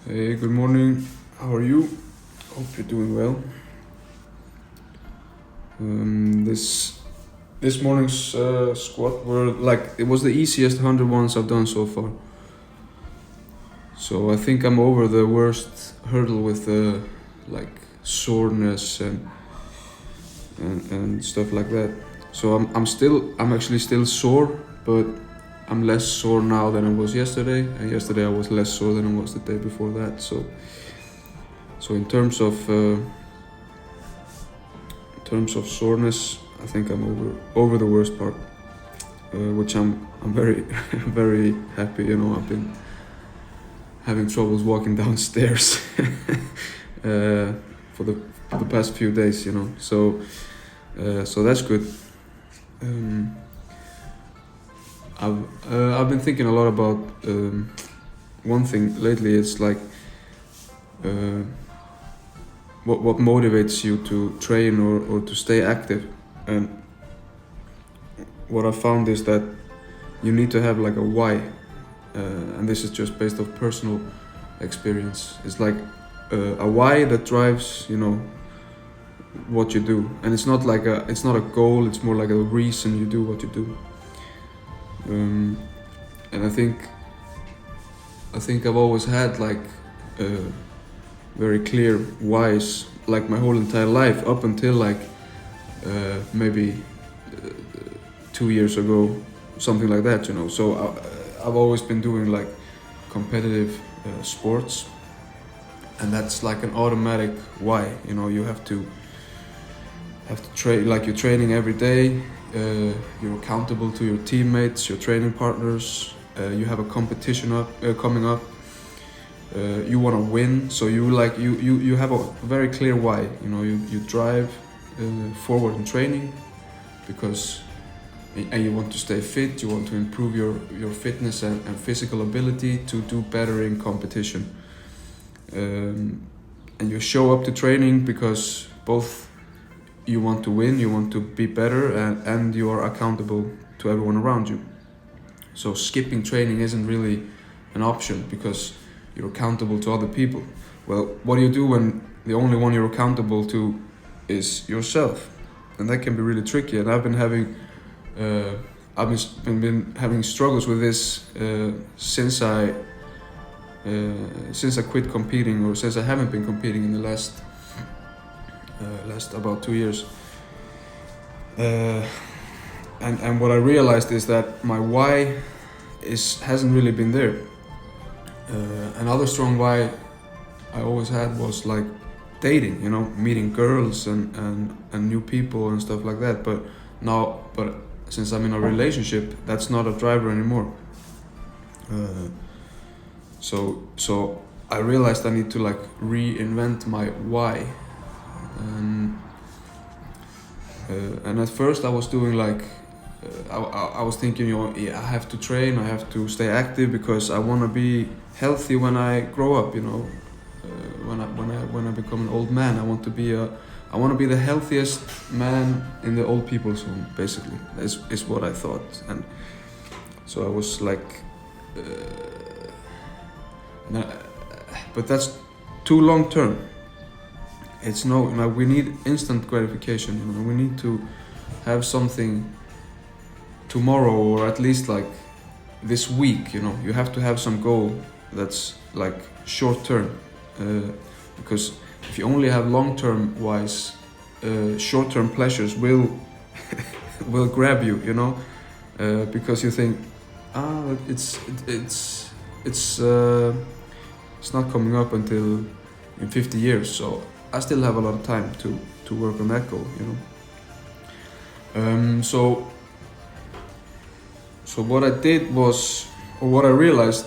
Hey, good morning. How are you? Hope you're doing well. This morning's squat were like it was the easiest 100 ones I've done so far. So I think I'm over the worst hurdle with the like soreness and stuff like that. So I'm actually still sore, but I'm less sore now than I was yesterday. And yesterday I was less sore than I was the day before that. So in terms of soreness, I think I'm over the worst part, which I'm very very happy. I've been having troubles walking downstairs for the past few days. So that's good. I've been thinking a lot about one thing lately. It's like what motivates you to train or to stay active, and what I found is that you need to have like a why, and this is just based off personal experience. It's like a why that drives what you do, and it's not a goal. It's more like a reason you do what you do. And I think I've always had like very clear whys, like my whole entire life up until like maybe 2 years ago, something like that. So I've always been doing like competitive sports, and that's like an automatic why. You have to train, like you're training every day. You're accountable to your teammates, your training partners. You have a competition coming up. You want to win, so you have a very clear why. You drive forward in training because and you want to stay fit. You want to improve your fitness and physical ability to do better in competition. And you show up to training because both you want to win, you want to be better, and you are accountable to everyone around you. So skipping training isn't really an option because you're accountable to other people. Well, what do you do when the only one you're accountable to is yourself? And that can be really tricky. And I've been having struggles with this since I quit competing, or since I haven't been competing in the last about 2 years. And what I realized is that my why hasn't really been there. Another strong why I always had was like dating, meeting girls and new people and stuff like that. But since I'm in a relationship, that's not a driver anymore. So I realized I need to like reinvent my why. And at first I was doing like I was thinking, I have to train, I have to stay active because I want to be healthy when I grow up. When I become an old man, I want to be the healthiest man in the old people's home. Basically, is what I thought. And so I was like, but that's too long term. It's we need instant gratification. We need to have something tomorrow, or at least like this week. You have to have some goal that's like short term, because if you only have long term wise, short term pleasures will will grab you. Because you think, it's not coming up until in 50 years, so I still have a lot of time to work on that goal. So what I did was, or what I realized,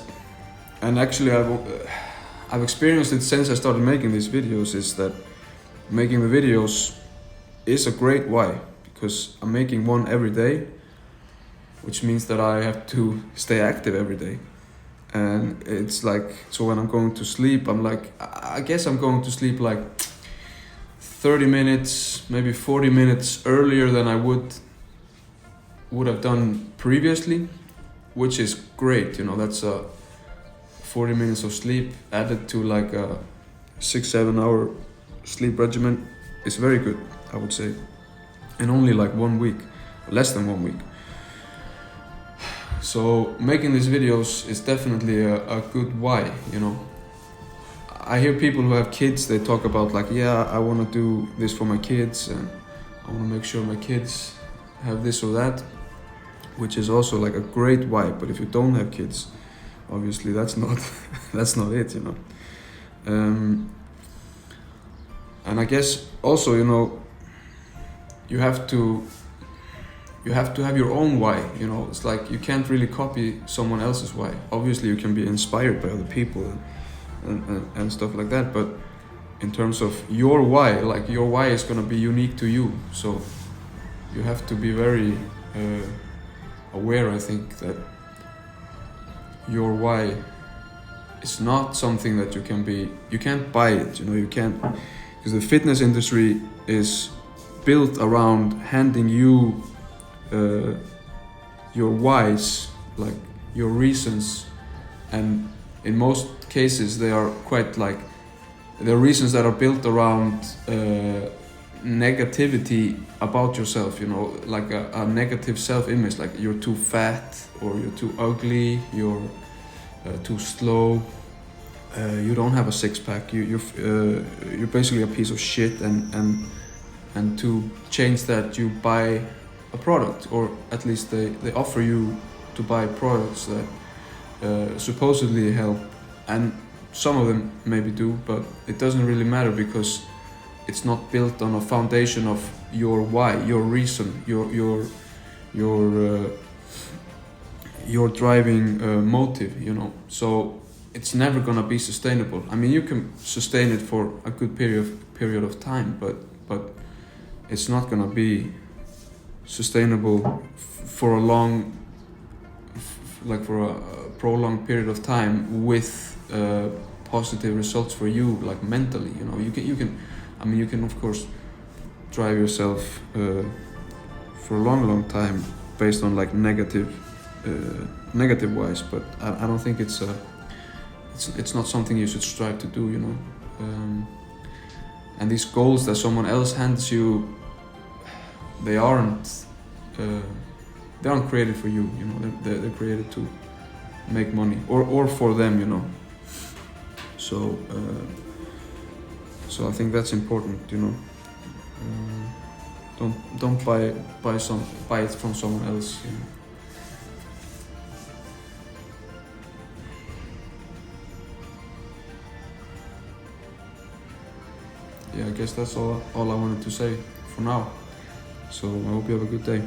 and actually I've experienced it since I started making these videos, is that making the videos is a great why, because I'm making one every day, which means that I have to stay active every day. And it's like, so when I'm going to sleep, I'm like, I guess I'm going to sleep like 30 minutes, maybe 40 minutes earlier than I would have done previously, which is great. That's 40 minutes of sleep added to like a 6-7 hour sleep regimen is very good, I would say. And only like 1 week, less than 1 week. So making these videos is definitely a good why, you know. I hear people who have kids, they talk about like, yeah, I want to do this for my kids and I want to make sure my kids have this or that, which is also like a great why. But if you don't have kids, obviously that's not that's not it, you know. And I guess also, you know, you have to have your own why, you know. It's like you can't really copy someone else's why. Obviously you can be inspired by other people and stuff like that, but in terms of your why, like your why is gonna be unique to you. So you have to be very aware, I think, that your why is not something that you can't buy it, you know. You can't, because the fitness industry is built around handing you your whys, like your reasons, and in most cases they are quite like, they're reasons that are built around negativity about yourself, you know, like a negative self-image, like you're too fat, or you're too ugly, you're too slow, you don't have a six-pack, you're basically a piece of shit, and to change that you buy a product, or at least they offer you to buy products that supposedly help, and some of them maybe do, but it doesn't really matter because it's not built on a foundation of your why, your reason, your driving motive, you know. So it's never gonna be sustainable. I mean, you can sustain it for a good period of time, but it's not gonna be sustainable for a long, like for a prolonged period of time with positive results for you, like mentally, you know. You can of course drive yourself for a long time based on like negative wise, but I don't think it's not something you should strive to do, you know. And these goals that someone else hands you, they aren't created for you, you know. They're created to make money, or for them, you know. So I think that's important, you know. Don't buy it from someone else, you know. Yeah, I guess that's all I wanted to say for now. So I hope you have a good day.